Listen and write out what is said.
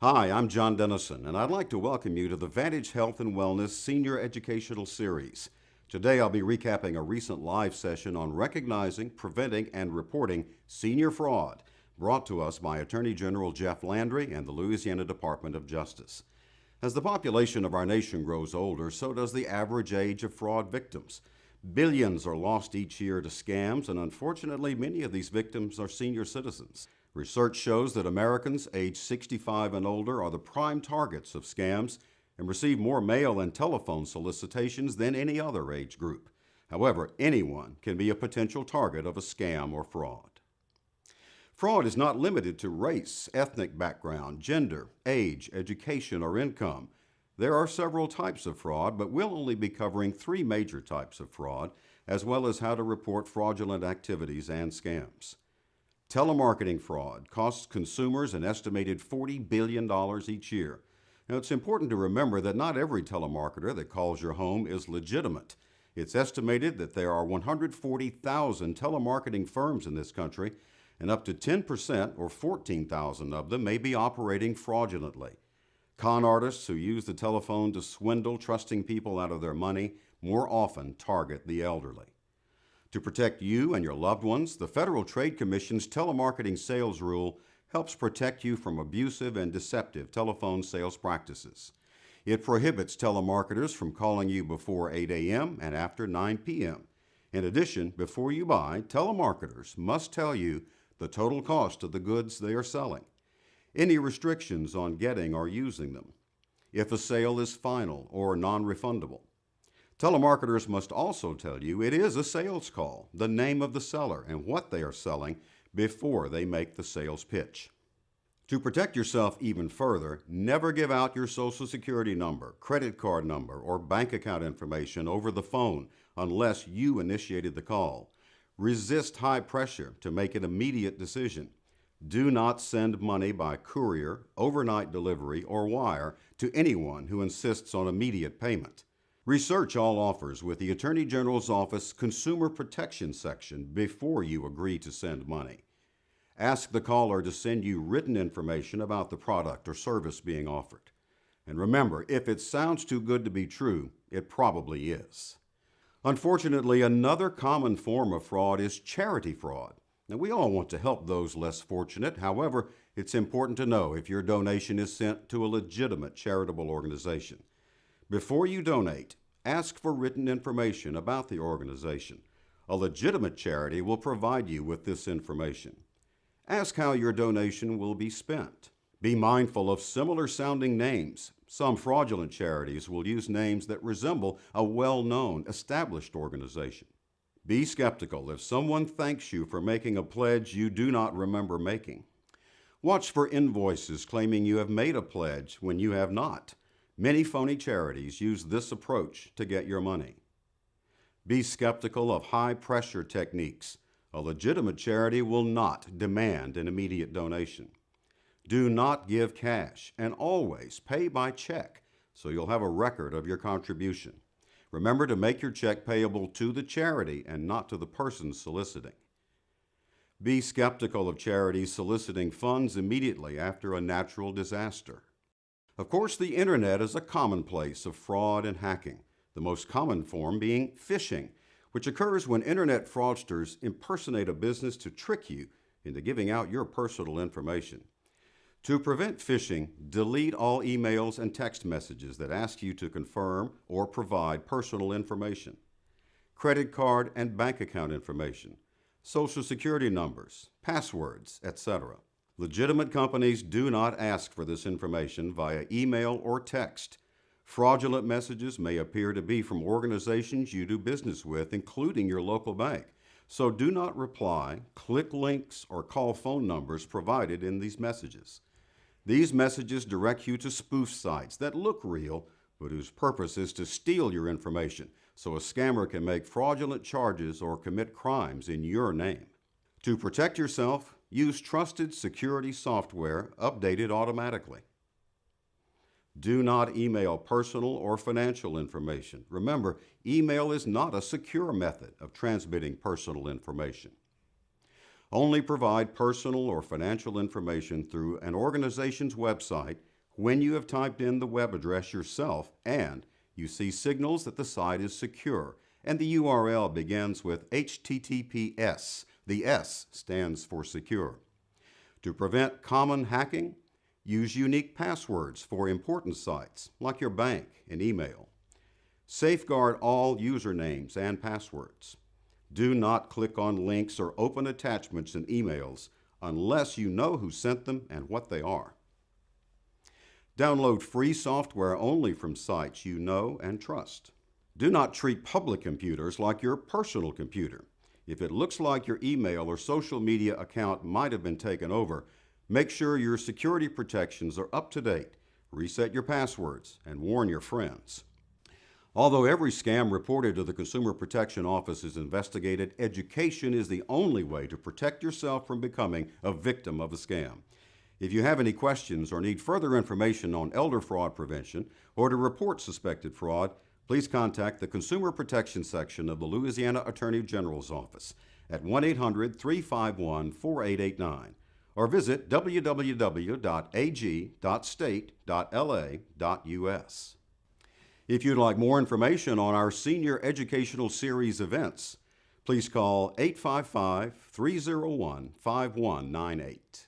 Hi, I'm John Denison, and I'd like to welcome you to the Vantage Health and Wellness Senior Educational Series. Today I'll be recapping a recent live session on recognizing, preventing, and reporting senior fraud, brought to us by Attorney General Jeff Landry and the Louisiana Department of Justice. As the population of our nation grows older, so does the average age of fraud victims. Billions are lost each year to scams, and unfortunately, many of these victims are senior citizens. Research shows that Americans aged 65 and older are the prime targets of scams and receive more mail and telephone solicitations than any other age group. However, anyone can be a potential target of a scam or fraud. Fraud is not limited to race, ethnic background, gender, age, education, or income. There are several types of fraud, but we'll only be covering 3 major types of fraud, as well as how to report fraudulent activities and scams. Telemarketing fraud costs consumers an estimated $40 billion each year. Now, it's important to remember that not every telemarketer that calls your home is legitimate. It's estimated that there are 140,000 telemarketing firms in this country, and up to 10% or 14,000 of them may be operating fraudulently. Con artists who use the telephone to swindle trusting people out of their money more often target the elderly. To protect you and your loved ones, the Federal Trade Commission's telemarketing sales rule helps protect you from abusive and deceptive telephone sales practices. It prohibits telemarketers from calling you before 8 a.m. and after 9 p.m. In addition, before you buy, telemarketers must tell you the total cost of the goods they are selling, any restrictions on getting or using them, if a sale is final or non-refundable. Telemarketers must also tell you it is a sales call, the name of the seller, and what they are selling before they make the sales pitch. To protect yourself even further, never give out your Social Security number, credit card number, or bank account information over the phone unless you initiated the call. Resist high pressure to make an immediate decision. Do not send money by courier, overnight delivery, or wire to anyone who insists on immediate payment. Research all offers with the Attorney General's Office Consumer Protection section before you agree to send money. Ask the caller to send you written information about the product or service being offered. And remember, if it sounds too good to be true, it probably is. Unfortunately, another common form of fraud is charity fraud. Now, we all want to help those less fortunate. However, it's important to know if your donation is sent to a legitimate charitable organization. Before you donate, ask for written information about the organization. A legitimate charity will provide you with this information. Ask how your donation will be spent. Be mindful of similar sounding names. Some fraudulent charities will use names that resemble a well-known, established organization. Be skeptical if someone thanks you for making a pledge you do not remember making. Watch for invoices claiming you have made a pledge when you have not. Many phony charities use this approach to get your money. Be skeptical of high-pressure techniques. A legitimate charity will not demand an immediate donation. Do not give cash, and always pay by check so you'll have a record of your contribution. Remember to make your check payable to the charity and not to the person soliciting. Be skeptical of charities soliciting funds immediately after a natural disaster. Of course, the internet is a commonplace of fraud and hacking, the most common form being phishing, which occurs when internet fraudsters impersonate a business to trick you into giving out your personal information. To prevent phishing, delete all emails and text messages that ask you to confirm or provide personal information, credit card and bank account information, Social Security numbers, passwords, etc. Legitimate companies do not ask for this information via email or text. Fraudulent messages may appear to be from organizations you do business with, including your local bank. So do not reply, click links, or call phone numbers provided in these messages. These messages direct you to spoof sites that look real, but whose purpose is to steal your information so a scammer can make fraudulent charges or commit crimes in your name. To protect yourself, use trusted security software updated automatically. Do not email personal or financial information. Remember, email is not a secure method of transmitting personal information. Only provide personal or financial information through an organization's website when you have typed in the web address yourself and you see signals that the site is secure and the URL begins with HTTPS. The S stands for secure. To prevent common hacking, use unique passwords for important sites like your bank and email. Safeguard all usernames and passwords. Do not click on links or open attachments in emails unless you know who sent them and what they are. Download free software only from sites you know and trust. Do not treat public computers like your personal computer. If it looks like your email or social media account might have been taken over, make sure your security protections are up to date. Reset your passwords and warn your friends. Although every scam reported to the Consumer Protection Office is investigated, education is the only way to protect yourself from becoming a victim of a scam. If you have any questions or need further information on elder fraud prevention or to report suspected fraud, please contact the Consumer Protection Section of the Louisiana Attorney General's Office at 1-800-351-4889 or visit www.ag.state.la.us. If you'd like more information on our Senior Educational Series events, please call 855-301-5198.